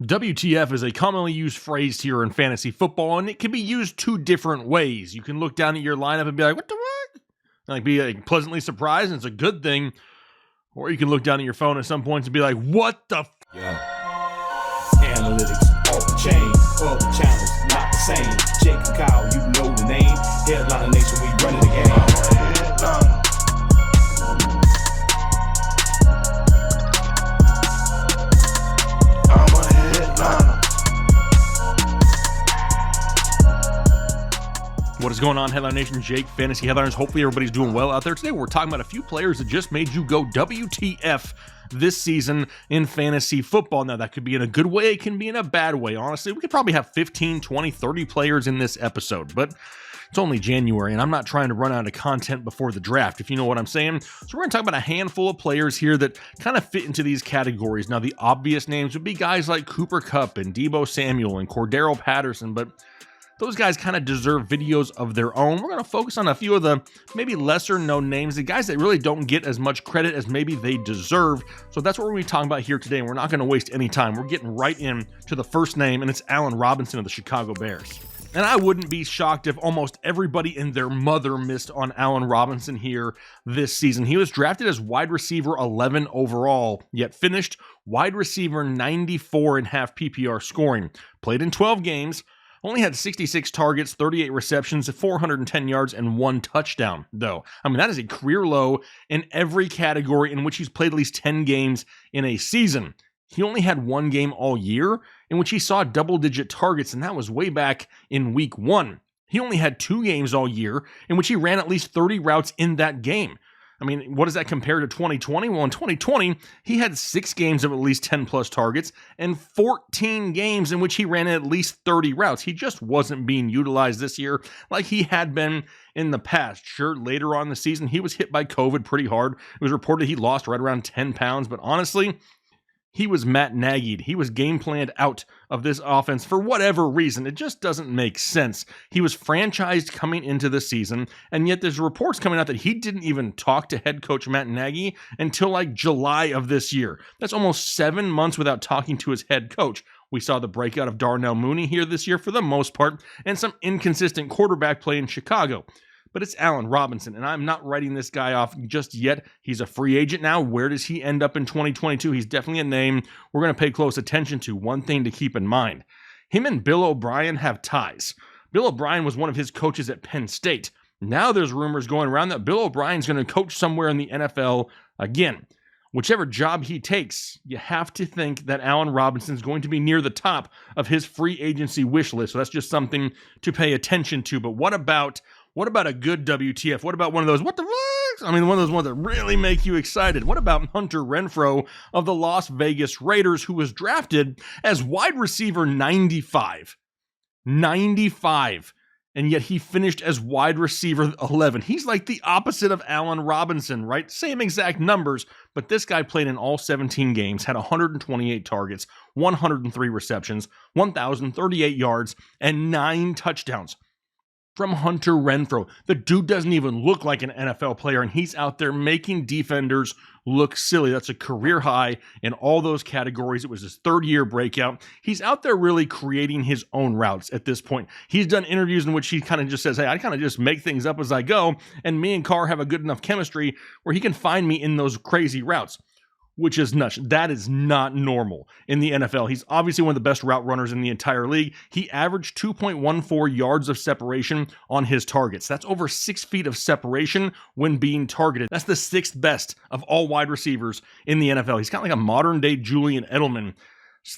WTF is a commonly used phrase here in fantasy football, and it can be used two different ways. You can look down at your lineup and be like, what the fuck? Like, be like, pleasantly surprised, and it's a good thing. Or you can look down at your phone at some points and be like, what the f? Yeah. Analytics off the chain, all the channels not the same. Jake and Kyle, you know the name. Headliner Nation, we running the game. What is going on, Headline Nation? Jake, Fantasy Headliners. Hopefully everybody's doing well out there. Today we're talking about a few players that just made you go WTF this season in fantasy football. Now, that could be in a good way, it can be in a bad way. Honestly, we could probably have 15, 20, 30 players in this episode, but it's only January, and I'm not trying to run out of content before the draft, if you know what I'm saying. So we're going to talk about a handful of players here that kind of fit into these categories. Now, the obvious names would be guys like Cooper Kupp and Deebo Samuel and Cordero Patterson, but those guys kind of deserve videos of their own. We're going to focus on a few of the maybe lesser known names, the guys that really don't get as much credit as maybe they deserve. So that's what we're going to be talking about here today, and we're not going to waste any time. We're getting right into the first name, and it's Allen Robinson of the Chicago Bears. And I wouldn't be shocked if almost everybody and their mother missed on Allen Robinson here this season. He was drafted as wide receiver 11 overall, yet finished wide receiver 94 in half PPR scoring. Played in 12 games. Only had 66 targets, 38 receptions, 410 yards, and 1 touchdown, though. I mean, that is a career low in every category in which he's played at least 10 games in a season. He only had 1 game all year in which he saw double-digit targets, and that was way back in week 1. He only had 2 games all year in which he ran at least 30 routes in that game. I mean, what does that compare to 2020? Well, in 2020, he had 6 games of at least 10-plus targets and 14 games in which he ran at least 30 routes. He just wasn't being utilized this year like he had been in the past. Sure, later on in the season, he was hit by COVID pretty hard. It was reported he lost right around 10 pounds, but honestly, he was Matt Nagy'd. He was game planned out of this offense for whatever reason. It just doesn't make sense. He was franchised coming into the season, and yet there's reports coming out that he didn't even talk to head coach Matt Nagy until like July of this year. That's almost 7 months without talking to his head coach. We saw the breakout of Darnell Mooney here this year for the most part, and some inconsistent quarterback play in Chicago. But it's Allen Robinson, and I'm not writing this guy off just yet. He's a free agent now. Where does he end up in 2022? He's definitely a name we're going to pay close attention to. One thing to keep in mind, him and Bill O'Brien have ties. Bill O'Brien was one of his coaches at Penn State. Now there's rumors going around that Bill O'Brien's going to coach somewhere in the NFL again. Whichever job he takes, you have to think that Allen Robinson's going to be near the top of his free agency wish list. So that's just something to pay attention to. But what about a good WTF? What about one of those, what the fuck? I mean, one of those ones that really make you excited. What about Hunter Renfrow of the Las Vegas Raiders, who was drafted as wide receiver 95? 95. And yet he finished as wide receiver 11. He's like the opposite of Allen Robinson, right? Same exact numbers, but this guy played in all 17 games, had 128 targets, 103 receptions, 1,038 yards, and 9 touchdowns. From Hunter Renfrow. The dude doesn't even look like an NFL player, and he's out there making defenders look silly. That's a career high in all those categories. It was his 3rd-year breakout. He's out there really creating his own routes at this point. He's done interviews in which he kind of just says, hey, I kind of just make things up as I go, and me and Carr have a good enough chemistry where he can find me in those crazy routes. Which is nuts. That is not normal in the NFL. He's obviously one of the best route runners in the entire league. He averaged 2.14 yards of separation on his targets. That's over 6 feet of separation when being targeted. That's the 6th best of all wide receivers in the NFL. He's kind of like a modern day Julian Edelman,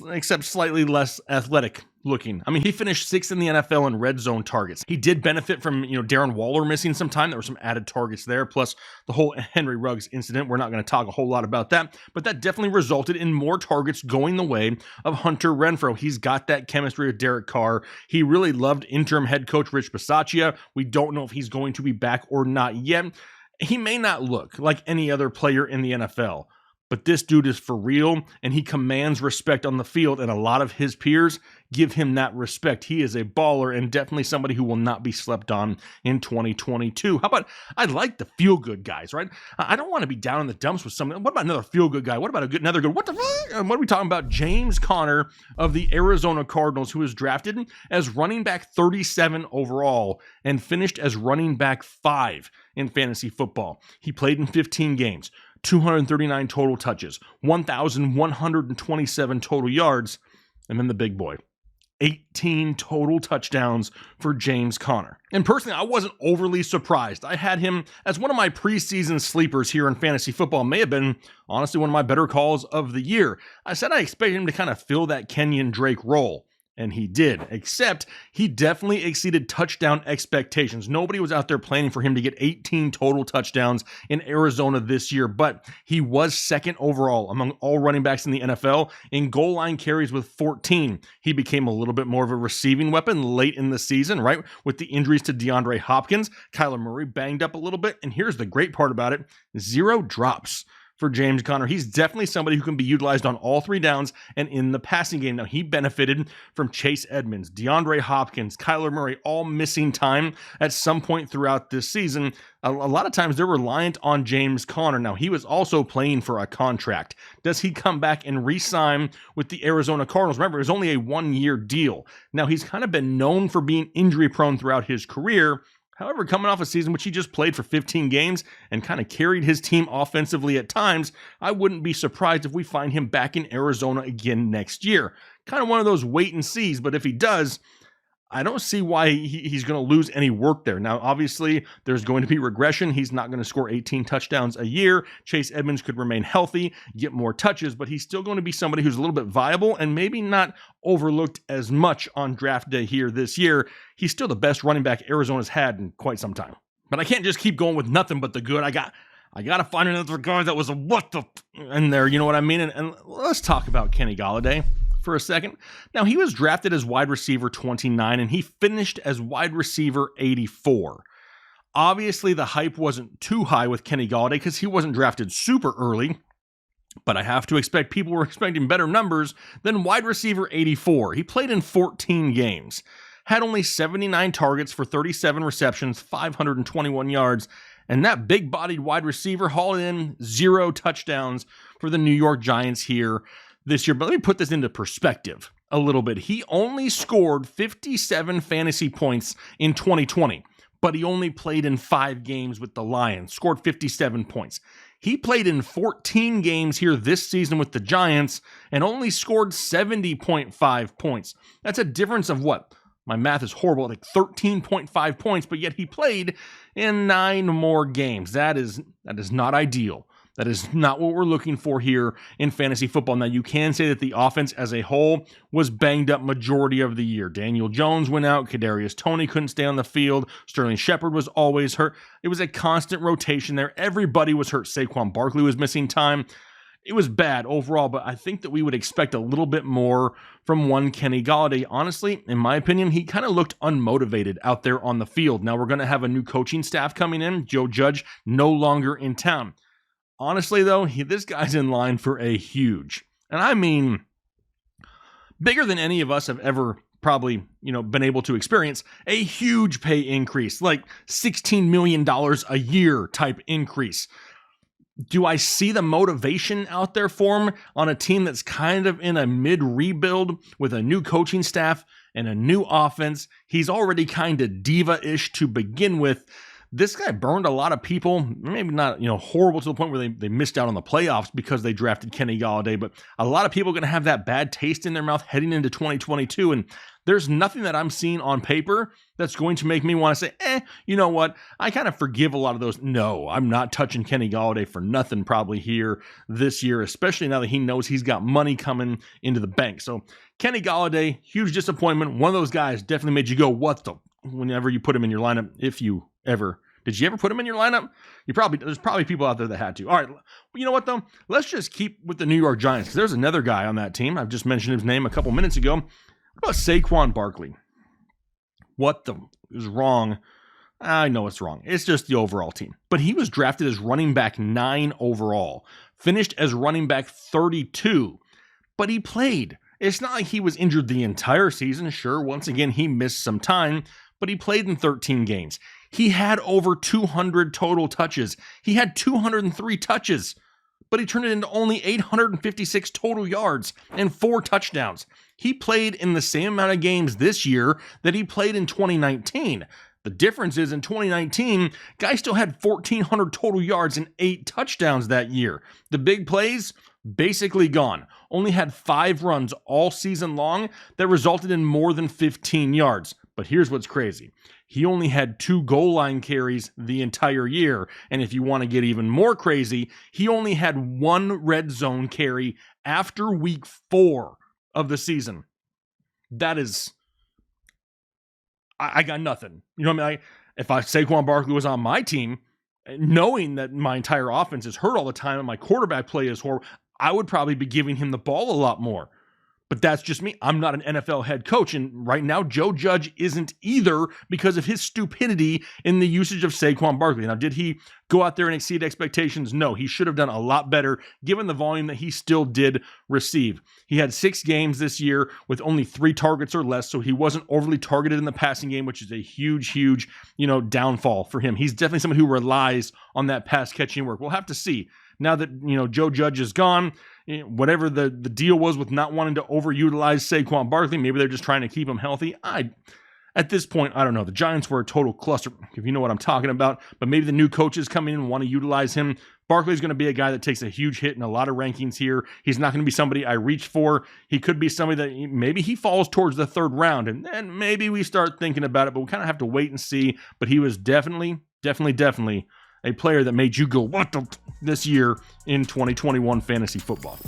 except slightly less athletic looking. I mean, he finished 6th in the NFL in red zone targets. He did benefit from, Darren Waller missing some time. There were some added targets there, plus the whole Henry Ruggs incident. We're not going to talk a whole lot about that, but that definitely resulted in more targets going the way of Hunter Renfrow. He's got that chemistry with Derek Carr. He really loved interim head coach Rich Bisaccia. We don't know if he's going to be back or not yet. He may not look like any other player in the NFL, But this dude is for real, and he commands respect on the field, and a lot of his peers give him that respect. He is a baller and definitely somebody who will not be slept on in 2022. How about, I like the feel-good guys, right? I don't want to be down in the dumps with something. What about another feel-good guy? What about another good, what are we talking about? James Conner of the Arizona Cardinals, who was drafted as running back 37 overall and finished as running back 5 in fantasy football. He played in 15 games. 239 total touches, 1,127 total yards, and then the big boy, 18 total touchdowns for James Conner. And personally, I wasn't overly surprised. I had him as one of my preseason sleepers here in fantasy football. May have been, honestly, one of my better calls of the year. I said I expected him to kind of fill that Kenyon Drake role. And he did, except he definitely exceeded touchdown expectations. Nobody was out there planning for him to get 18 total touchdowns in Arizona this year, but he was second overall among all running backs in the NFL in goal line carries with 14. He became a little bit more of a receiving weapon late in the season, right? With the injuries to DeAndre Hopkins, Kyler Murray banged up a little bit, and here's the great part about it, 0 drops for James Conner. He's definitely somebody who can be utilized on all 3 downs and in the passing game. Now, he benefited from Chase Edmonds, DeAndre Hopkins, Kyler Murray, all missing time at some point throughout this season. A lot of times they're reliant on James Conner. Now, he was also playing for a contract. Does he come back and re-sign with the Arizona Cardinals? Remember, it was only a 1-year deal. Now, he's kind of been known for being injury prone throughout his career. However, coming off a season which he just played for 15 games and kind of carried his team offensively at times, I wouldn't be surprised if we find him back in Arizona again next year. Kind of one of those wait and sees, but if he does, I don't see why he's going to lose any work there. Now, obviously, there's going to be regression. He's not going to score 18 touchdowns a year. Chase Edmonds could remain healthy, get more touches, but he's still going to be somebody who's a little bit viable and maybe not overlooked as much on draft day here this year. He's still the best running back Arizona's had in quite some time. But I can't just keep going with nothing but the good. I got to find another guy that was a what the in there, you know what I mean? And let's talk about Kenny Golladay for a second. Now, he was drafted as wide receiver 29 and he finished as wide receiver 84. Obviously, the hype wasn't too high with Kenny Golladay because he wasn't drafted super early, but I have to expect people were expecting better numbers than wide receiver 84. He played in 14 games, had only 79 targets for 37 receptions, 521 yards, and that big-bodied wide receiver hauled in 0 touchdowns for the New York Giants here this year. But let me put this into perspective a little bit. He only scored 57 fantasy points in 2020, but he only played in 5 games with the Lions, scored 57 points. He played in 14 games here this season with the Giants and only scored 70.5 points. That's a difference of what? My math is horrible, like 13.5 points, but yet he played in 9 more games. That is not ideal. That is not what we're looking for here in fantasy football. Now, you can say that the offense as a whole was banged up majority of the year. Daniel Jones went out. Kadarius Toney couldn't stay on the field. Sterling Shepard was always hurt. It was a constant rotation there. Everybody was hurt. Saquon Barkley was missing time. It was bad overall, but I think that we would expect a little bit more from one Kenny Golladay. Honestly, in my opinion, he kind of looked unmotivated out there on the field. Now, we're going to have a new coaching staff coming in. Joe Judge no longer in town. Honestly, though, this guy's in line for a huge, and I mean bigger than any of us have ever probably, been able to experience, a huge pay increase, like $16 million a year type increase. Do I see the motivation out there for him on a team that's kind of in a mid-rebuild with a new coaching staff and a new offense? He's already kind of diva-ish to begin with. This guy burned a lot of people, maybe not, horrible to the point where they missed out on the playoffs because they drafted Kenny Golladay, but a lot of people are going to have that bad taste in their mouth heading into 2022, and there's nothing that I'm seeing on paper that's going to make me want to say, you know what, I kind of forgive a lot of those. No, I'm not touching Kenny Golladay for nothing probably here this year, especially now that he knows he's got money coming into the bank. So Kenny Golladay, huge disappointment. One of those guys definitely made you go, what the, whenever you put him in your lineup, if you ever. Did you ever put him in your lineup? There's probably people out there that had to. All right, you know what though? Let's just keep with the New York Giants because there's another guy on that team. I've just mentioned his name a couple minutes ago. What about Saquon Barkley? What the is wrong I know it's wrong. It's just the overall team. But he was drafted as running back 9 overall, finished as running back 32, but he played. It's not like he was injured the entire season. Sure, once again, he missed some time, but he played in 13 games. He had over 200 total touches. He had 203 touches, but he turned it into only 856 total yards and 4 touchdowns. He played in the same amount of games this year that he played in 2019. The difference is in 2019, guy still had 1,400 total yards and 8 touchdowns that year. The big plays, basically gone. Only had 5 runs all season long that resulted in more than 15 yards. But here's what's crazy. He only had 2 goal line carries the entire year. And if you want to get even more crazy, he only had 1 red zone carry after week 4 of the season. That is... I got nothing. You know what I mean? If Saquon Barkley was on my team, knowing that my entire offense is hurt all the time and my quarterback play is horrible, I would probably be giving him the ball a lot more. But that's just me. I'm not an NFL head coach. And right now, Joe Judge isn't either because of his stupidity in the usage of Saquon Barkley. Now, did he go out there and exceed expectations? No, he should have done a lot better given the volume that he still did receive. He had 6 games this year with only 3 targets or less, so he wasn't overly targeted in the passing game, which is a huge, downfall for him. He's definitely someone who relies on that pass catching work. We'll have to see. Now that, Joe Judge is gone, whatever the deal was with not wanting to overutilize Saquon Barkley, maybe they're just trying to keep him healthy. At this point, I don't know. The Giants were a total cluster, if you know what I'm talking about, but maybe the new coaches coming in and want to utilize him. Barkley's going to be a guy that takes a huge hit in a lot of rankings here. He's not going to be somebody I reach for. He could be somebody that maybe he falls towards the 3rd round, and then maybe we start thinking about it, but we kind of have to wait and see. But he was definitely a player that made you go, what the this year in 2021 fantasy football.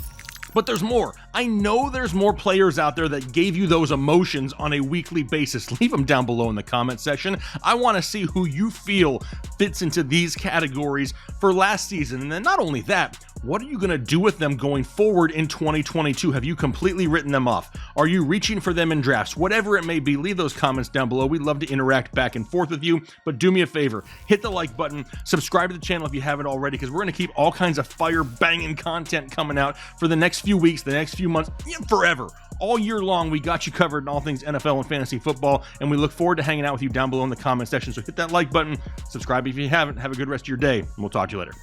But there's more. I know there's more players out there that gave you those emotions on a weekly basis. Leave them down below in the comment section. I want to see who you feel fits into these categories for last season. And then not only that, what are you going to do with them going forward in 2022? Have you completely written them off? Are you reaching for them in drafts? Whatever it may be, leave those comments down below. We'd love to interact back and forth with you, but do me a favor, hit the like button, subscribe to the channel if you haven't already, because we're going to keep all kinds of fire-banging content coming out for the next few weeks, the next few months, forever. All year long, we got you covered in all things NFL and fantasy football, and we look forward to hanging out with you down below in the comment section. So hit that like button, subscribe if you haven't, have a good rest of your day, and we'll talk to you later.